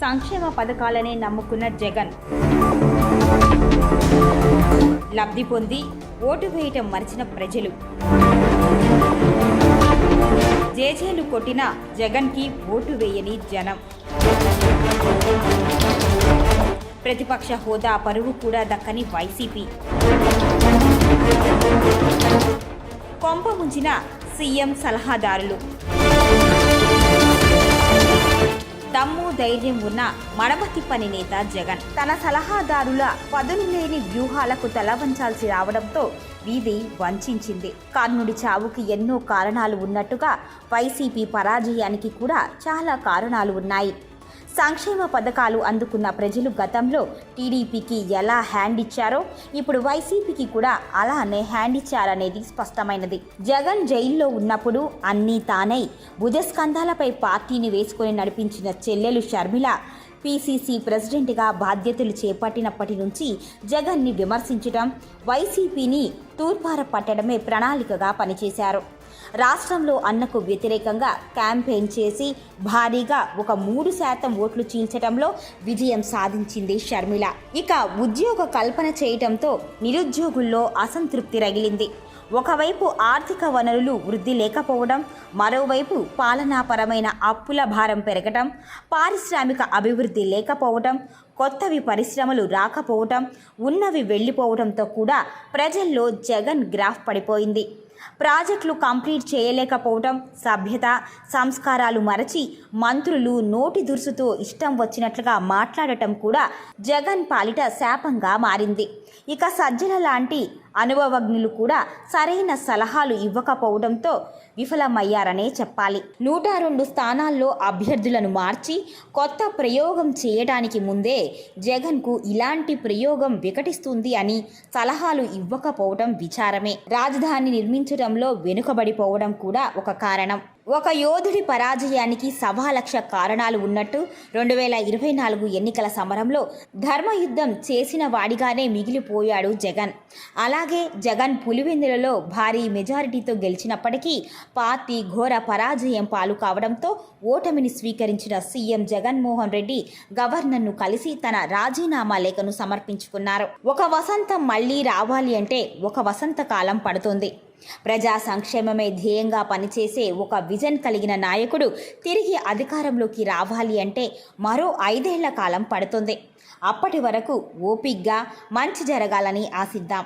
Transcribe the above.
సంక్షేమ పథకాలనే నమ్ముకున్న జగన్ లబ్ధి పొంది ఓటు వేయటం మరిచిన ప్రజలు జేజేలు కొట్టిన జగన్కి ఓటు వేయని జనం. ప్రతిపక్ష హోదా పరువు కూడా దక్కని వైసీపీ. కొంప ముంచిన సీఎం సలహాదారులు. దమ్ము ధైర్యం ఉన్న మడమ తిప్పని నేత జగన్ తన సలహాదారుల పదును లేని వ్యూహాలకు తలవంచాల్సి రావడంతో వీధి వంచింది. కర్ణుడి చావుకి ఎన్నో కారణాలు ఉన్నట్టుగా వైసీపీ పరాజయానికి కూడా చాలా కారణాలు ఉన్నాయి. సంక్షేమ పథకాలు అందుకున్న ప్రజలు గతంలో టీడీపీకి ఎలా హ్యాండ్ ఇచ్చారో ఇప్పుడు వైసీపీకి కూడా అలానే హ్యాండ్ ఇచ్చారనేది స్పష్టమైనది. జగన్ జైల్లో ఉన్నప్పుడు అన్నీ తానై భుజస్కంధాలపై పార్టీని వేసుకొని నడిపించిన చెల్లెలు షర్మిల పీసీసీ ప్రెసిడెంట్గా బాధ్యతలు చేపట్టినప్పటి నుంచి జగన్ని విమర్శించడం, వైసీపీని తూర్పార పట్టడమే ప్రణాళికగా పనిచేశారు. రాష్ట్రంలో అన్నకు వ్యతిరేకంగా క్యాంపెయిన్ చేసి భారీగా ఒక 3% ఓట్లు చీల్చడంలో విజయం సాధించింది షర్మిల. ఇక ఉద్యోగ కల్పన చేయటంతో నిరుద్యోగుల్లో అసంతృప్తి రగిలింది. ఒకవైపు ఆర్థిక వనరులు వృద్ధి లేకపోవడం, మరోవైపు పాలనాపరమైన అప్పుల భారం పెరగటం, పారిశ్రామిక అభివృద్ధి లేకపోవడం, కొత్తవి పరిశ్రమలు రాకపోవటం, ఉన్నవి వెళ్ళిపోవడంతో కూడా ప్రజల్లో జగన్ గ్రాఫ్ పడిపోయింది. ప్రాజెక్టులు కంప్లీట్ చేయలేకపోవడం, సభ్యత సంస్కారాలు మరచి మంత్రులు నోటి దురుసుతో ఇష్టం వచ్చినట్లుగా మాట్లాడటం కూడా జగన్ పాలిట శాపంగా మారింది. ఇక సజ్జల లాంటి అనుభవజ్ఞులు కూడా సరైన సలహాలు ఇవ్వకపోవడంతో విఫలమయ్యారనే చెప్పాలి. 102 స్థానాల్లో అభ్యర్థులను మార్చి కొత్త ప్రయోగం చేయడానికి ముందే జగన్కు ఇలాంటి ప్రయోగం వికటిస్తుంది అని సలహాలు ఇవ్వకపోవడం విచారమే. రాజధాని నిర్మించడంలో వెనుకబడిపోవడం కూడా ఒక కారణం. ఒక యోధుడి పరాజయానికి 1,00,000 కారణాలు ఉన్నట్టు 2024 ఎన్నికల సమరంలో ధర్మయుద్ధం చేసిన వాడిగానే మిగిలిపోయాడు జగన్. అలాగే జగన్ పులివెందులలో భారీ మెజారిటీతో గెలిచినప్పటికీ పార్టీ ఘోర పరాజయం పాలు కావడంతో ఓటమిని స్వీకరించిన సీఎం జగన్మోహన్ రెడ్డి గవర్నర్ను కలిసి తన రాజీనామా లేఖను సమర్పించుకున్నారు. ఒక వసంతం మళ్లీ రావాలి అంటే ఒక వసంత కాలం పడుతుంది. ప్రజా సంక్షేమమే ధ్యేయంగా పనిచేసే ఒక విజన్ కలిగిన నాయకుడు తిరిగి అధికారంలోకి రావాలి అంటే మరో 5 ఏళ్ల కాలం పడుతుంది. అప్పటి వరకు ఓపిగ్గా మంచి జరగాలని ఆశిద్దాం.